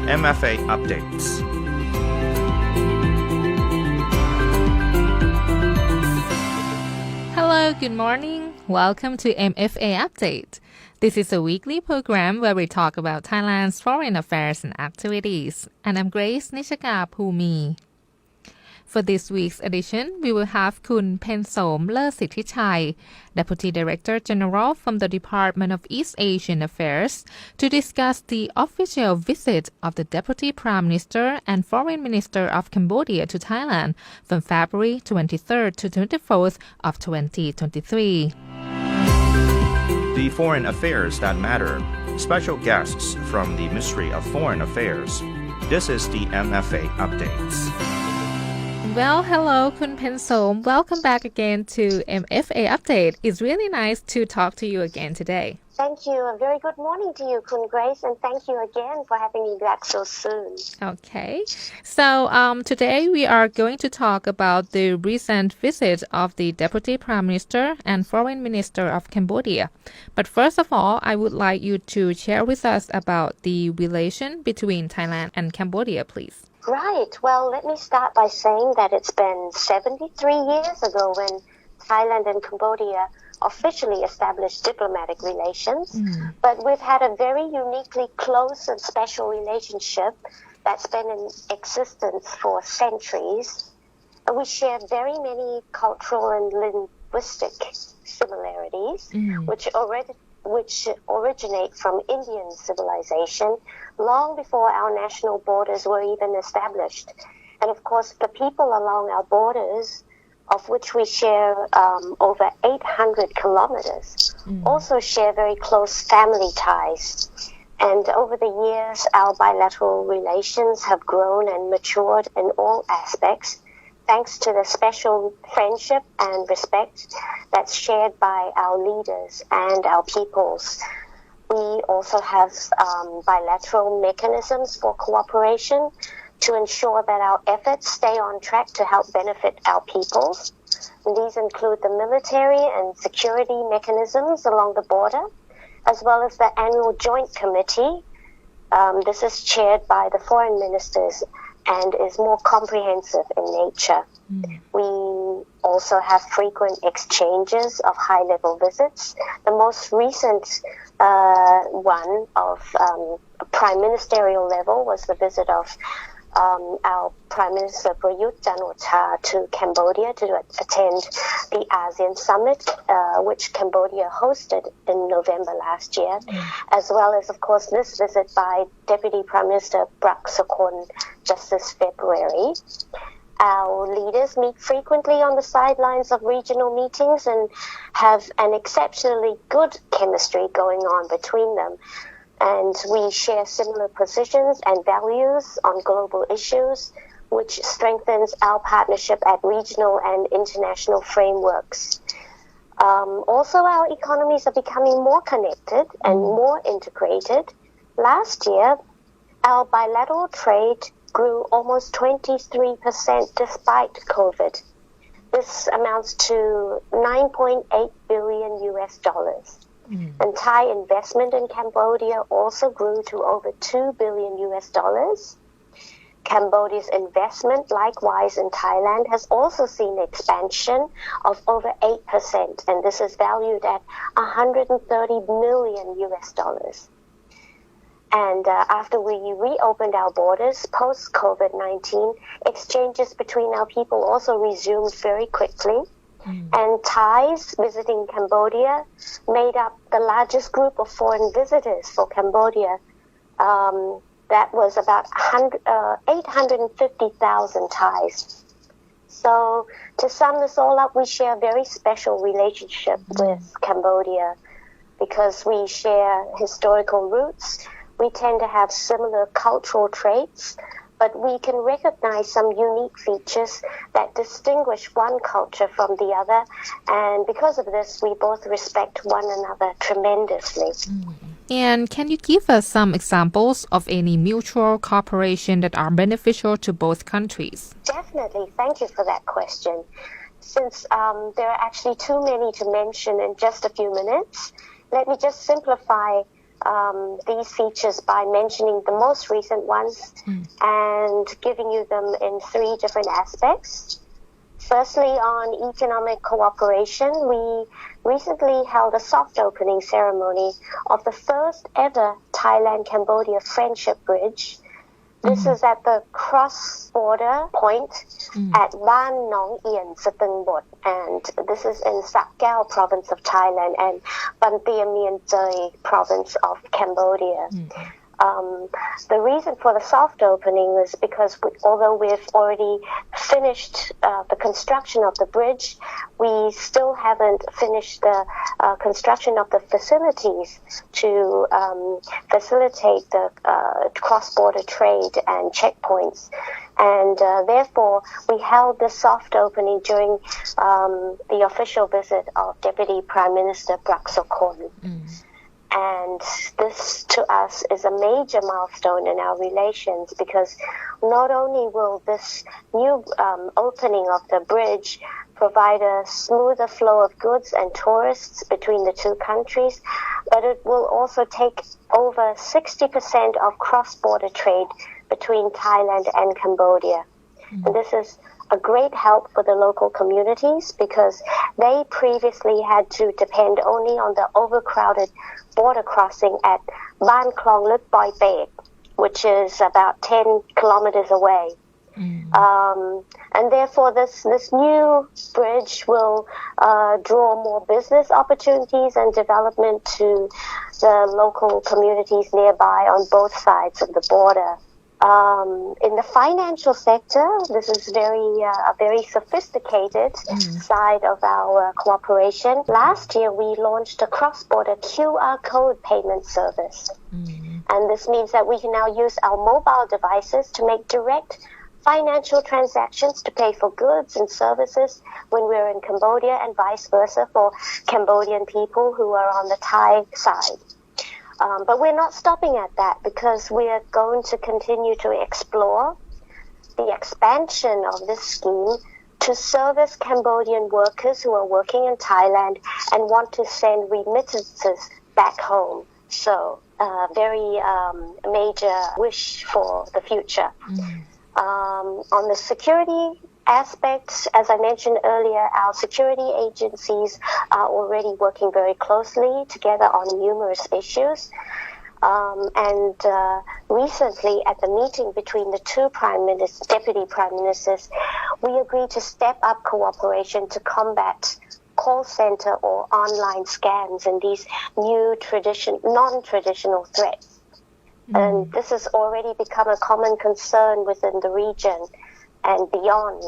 MFA updates. Hello, good morning. Welcome to MFA Update. This is a weekly program where we talk about Thailand's foreign affairs and activities. And I'm Grace Nishaka Phumi.For this week's edition, we will have Kun Pensom Lertsithichai, Deputy Director General from the Department of East Asian Affairs, to discuss the official visit of the Deputy Prime Minister and Foreign Minister of Cambodia to Thailand from February 23rd to 24th of 2023. The foreign affairs that matter. Special guests from the Ministry of Foreign Affairs. This is the MFA updates.Well, hello, Kun Pensom. Welcome back again to MFA Update. It's really nice to talk to you again today. Thank you. A very good morning to you, Kun Grace, and thank you again for having me back so soon. Okay. So today we are going to talk about the recent visit of the Deputy Prime Minister and Foreign Minister of Cambodia. But first of all, I would like you to share with us about the relation between Thailand and Cambodia, please.Right. Well, let me start by saying that it's been 73 years ago when Thailand and Cambodia officially established diplomatic relations. But we've had a very uniquely close and special relationship that's been in existence for centuries. We share very many cultural and linguistic similarities, which originate from Indian civilization long before our national borders were even established. And of course, the people along our borders, of which we share over 800 kilometers, also share very close family ties. And over the years, our bilateral relations have grown and matured in all aspects.Thanks to the special friendship and respect that's shared by our leaders and our peoples. We also have bilateral mechanisms for cooperation to ensure that our efforts stay on track to help benefit our peoples. And these include the military and security mechanisms along the border, as well as the annual joint committee. This is chaired by the foreign ministers.and is more comprehensive in nature. We also have frequent exchanges of high-level visits. The most recent one of prime ministerial level was the visit of our Prime Minister Prayut Chan-o-cha to Cambodia to attend the ASEAN Summit, which Cambodia hosted in November last year, as well as, of course, this visit by Deputy Prime Minister Prak Sokhonn just this February. Our leaders meet frequently on the sidelines of regional meetings and have an exceptionally good chemistry going on between them.And we share similar positions and values on global issues, which strengthens our partnership at regional and international frameworks. Also, our economies are becoming more connected and more integrated. Last year, our bilateral trade grew almost 23% despite COVID. This amounts to $9.8 billion US.And Thai investment in Cambodia also grew to over $2 billion US. Cambodia's investment, likewise in Thailand, has also seen expansion of over 8%, and this is valued at $130 million US. And after we reopened our borders post-COVID-19, exchanges between our people also resumed very quickly.And Thais visiting Cambodia made up the largest group of foreign visitors for Cambodia. That was about 850,000 Thais. So to sum this all up, we share a very special relationship with Cambodia because we share historical roots. We tend to have similar cultural traits.But we can recognize some unique features that distinguish one culture from the other. And because of this, we both respect one another tremendously. And can you give us some examples of any mutual cooperation that are beneficial to both countries? Definitely. Thank you for that question. Since there are actually too many to mention in just a few minutes, let me just simplify these features by mentioning the most recent ones and giving you them in 3 different aspects. Firstly, on economic cooperation, we recently held a soft opening ceremony of the first ever Thailand-Cambodia Friendship Bridge. This is at the cross-border point at Ban Nong Ien, Sateng Bot, and this is in Sakao province of Thailand and Ban Tien Mien Choi province of Cambodia. The reason for the soft opening is because although we've already finished the construction of the bridge, we still haven't finished the construction of the facilities to facilitate the cross-border trade and checkpoints. And therefore, we held the soft opening during the official visit of Deputy Prime Minister Prak Sokhonn. And this to us is a major milestone in our relations because not only will this new opening of the bridge provide a smoother flow of goods and tourists between the 2 countries, but it will also take over 60% of cross-border trade between Thailand and Cambodia. And this is a great help for the local communities because they previously had to depend only on the overcrowded border crossing at Ban Klong Lut Boi Pek, which is about 10 kilometers away. And therefore this new bridge will draw more business opportunities and development to the local communities nearby on both sides of the border. In the financial sector, this is a very sophisticated side of our cooperation. Last year, we launched a cross-border QR code payment service. And this means that we can now use our mobile devices to make direct financial transactions to pay for goods and services when we're in Cambodia and vice versa for Cambodian people who are on the Thai side. But we're not stopping at that because we are going to continue to explore the expansion of this scheme to service Cambodian workers who are working in Thailand and want to send remittances back home. So, very major wish for the future. On the security aspects, as I mentioned earlier, our security agencies are already working very closely together on numerous issues. And recently, at the meeting between the 2 deputy prime ministers, we agreed to step up cooperation to combat call center or online scams and these new non-traditional threats. And this has already become a common concern within the region and beyond.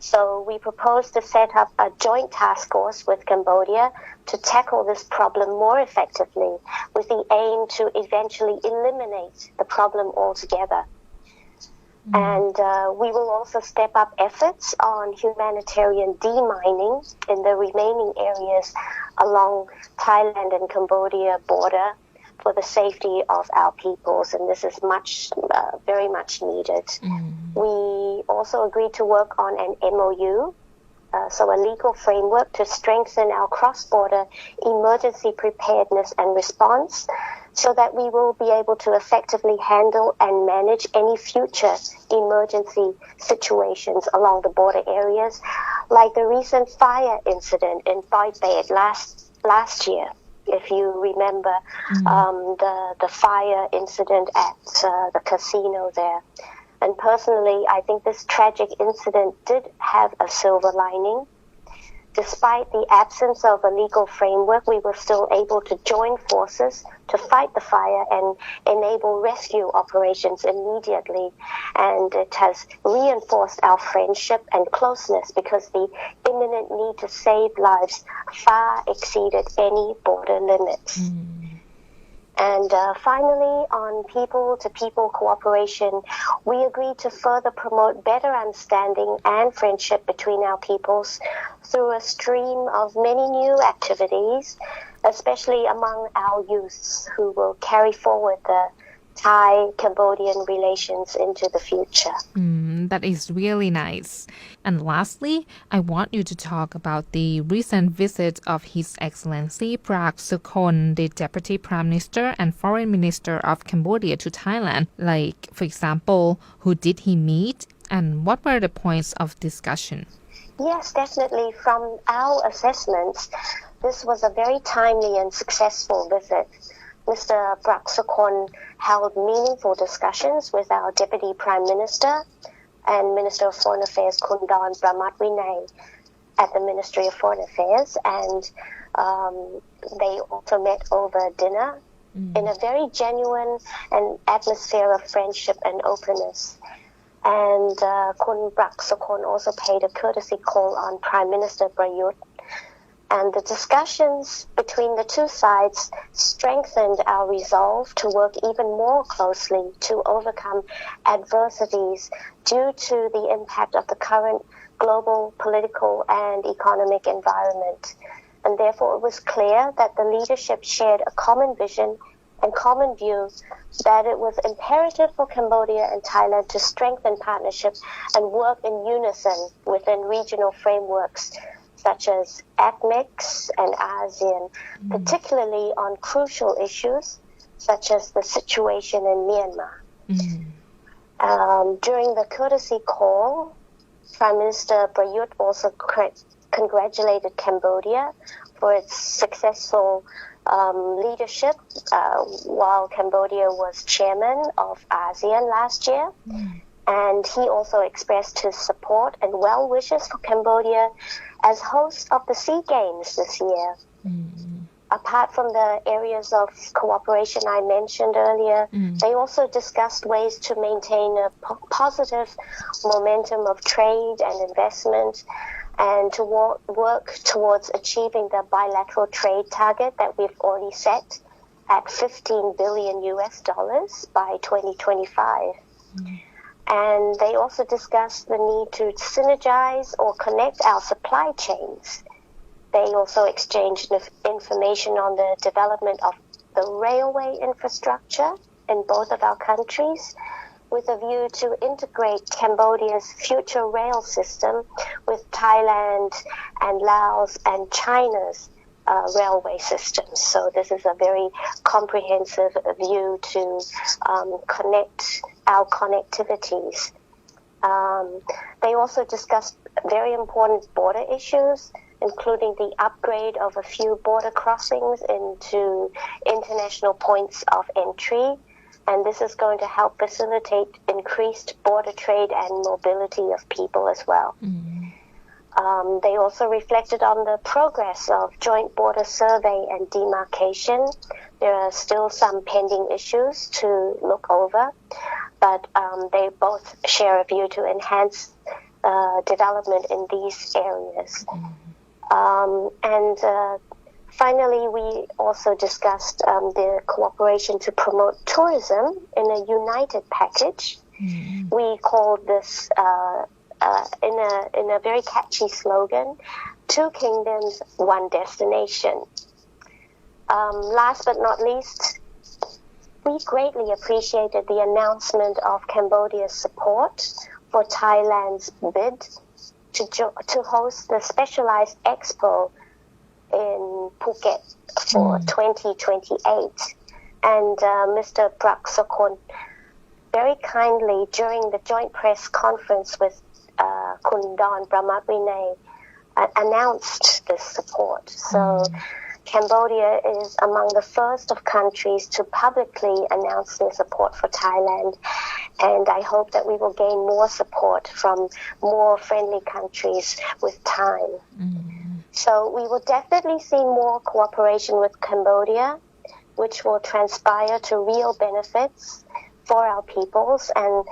So we propose to set up a joint task force with Cambodia to tackle this problem more effectively with the aim to eventually eliminate the problem altogether. And we will also step up efforts on humanitarian demining in the remaining areas along Thailand and Cambodia border for the safety of our peoples, and this is very much needed. We also agreed to work on an MOU, so a legal framework to strengthen our cross-border emergency preparedness and response so that we will be able to effectively handle and manage any future emergency situations along the border areas, like the recent fire incident in Boi Pek last year. If you remember the fire incident at the casino there. And personally, I think this tragic incident did have a silver lining. Despite the absence of a legal framework, we were still able to join forces to fight the fire and enable rescue operations immediately. And it has reinforced our friendship and closeness because the imminent need to save lives far exceeded any border limits. And finally, on people-to-people cooperation, we agreed to further promote better understanding and friendship between our peoples through a stream of many new activities, especially among our youths who will carry forward the Thai-Cambodian relations into the future. That is really nice. And lastly, I want you to talk about the recent visit of His Excellency Prak Sokhonn, the Deputy Prime Minister and Foreign Minister of Cambodia to Thailand. Like, for example, who did he meet and what were the points of discussion? Yes, definitely. From our assessments, this was a very timely and successful visit. Mr. Prak Sokhonn held meaningful discussions with our Deputy Prime Minister and Minister of Foreign Affairs Kundan Bramatwinay at the Ministry of Foreign Affairs, and they also met over dinner in a very genuine and atmosphere of friendship and openness. And Kun Prak Sokhonn also paid a courtesy call on Prime Minister Prayut. And the discussions between the two sides strengthened our resolve to work even more closely to overcome adversities due to the impact of the current global political and economic environment. And therefore it was clear that the leadership shared a common vision and common view that it was imperative for Cambodia and Thailand to strengthen partnership and work in unison within regional frameworks such as ACMEX and ASEAN, particularly on crucial issues such as the situation in Myanmar. During the courtesy call, Prime Minister Prayut also congratulated Cambodia for its successful leadership while Cambodia was chairman of ASEAN last year. And he also expressed his support and well wishes for Cambodia as host of the SEA Games this year. Apart from the areas of cooperation I mentioned earlier, they also discussed ways to maintain a positive momentum of trade and investment and to work towards achieving the bilateral trade target that we've already set at $15 billion by 2025. And they also discussed the need to synergize or connect our supply chains. They also exchanged information on the development of the railway infrastructure in both of our countries with a view to integrate Cambodia's future rail system with Thailand and Laos and China's railway systems. So this is a very comprehensive view to connect our connectivities. They also discussed very important border issues, including the upgrade of a few border crossings into international points of entry. And this is going to help facilitate increased border trade and mobility of people as well. They also reflected on the progress of joint border survey and demarcation. There are still some pending issues to look over, but they both share a view to enhance development in these areas. Finally, we also discussed the cooperation to promote tourism in a united package. We called this in a very catchy slogan, 2 kingdoms, 1 destination. Last but not least, we greatly appreciated the announcement of Cambodia's support for Thailand's bid to host the specialized expo in Phuket for 2028. And Mr. Prak Sokhonn very kindly during the joint press conference with Kundan Bramatwinay announced this support. So Cambodia is among the first of countries to publicly announce their support for Thailand, and I hope that we will gain more support from more friendly countries with time. So we will definitely see more cooperation with Cambodia, which will transpire to real benefits for our peoples, and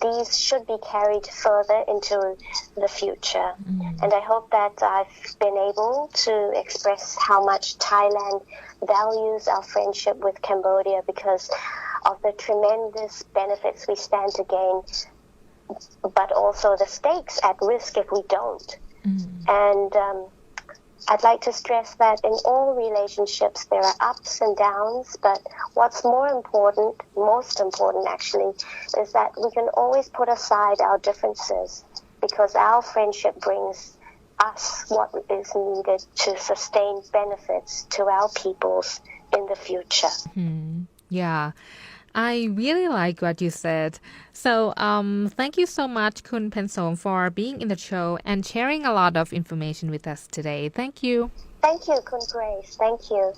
these should be carried further into the future. And I hope that I've been able to express how much Thailand values our friendship with Cambodia because of the tremendous benefits we stand to gain, but also the stakes at risk if we don't. And I'd like to stress that in all relationships there are ups and downs, but what's most important actually, is that we can always put aside our differences because our friendship brings us what is needed to sustain benefits to our peoples in the future. Yeah. I really like what you said. So, thank you so much, Kun Pensom, for being in the show and sharing a lot of information with us today. Thank you. Thank you, Kun Grace. Thank you.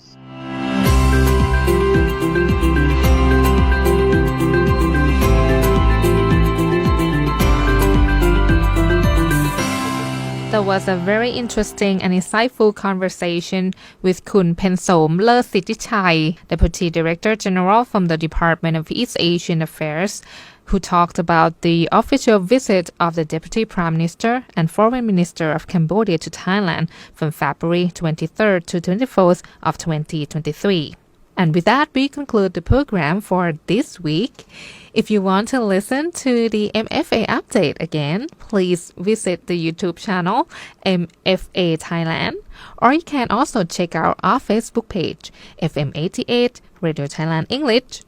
That was a very interesting and insightful conversation with Kun Pensom Lertsithichai, Deputy Director General from the Department of East Asian Affairs, who talked about the official visit of the Deputy Prime Minister and Foreign Minister of Cambodia to Thailand from February 23rd to 24th of 2023. And with that, we conclude the program for this week. If you want to listen to the MFA update again, please visit the YouTube channel MFA Thailand, or you can also check out our Facebook page, FM88 Radio Thailand English.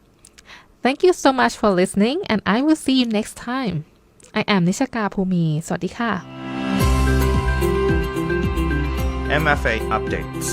Thank you so much for listening, and I will see you next time. I am Nishaka Phumi. สวัสดีค่ะ MFA Updates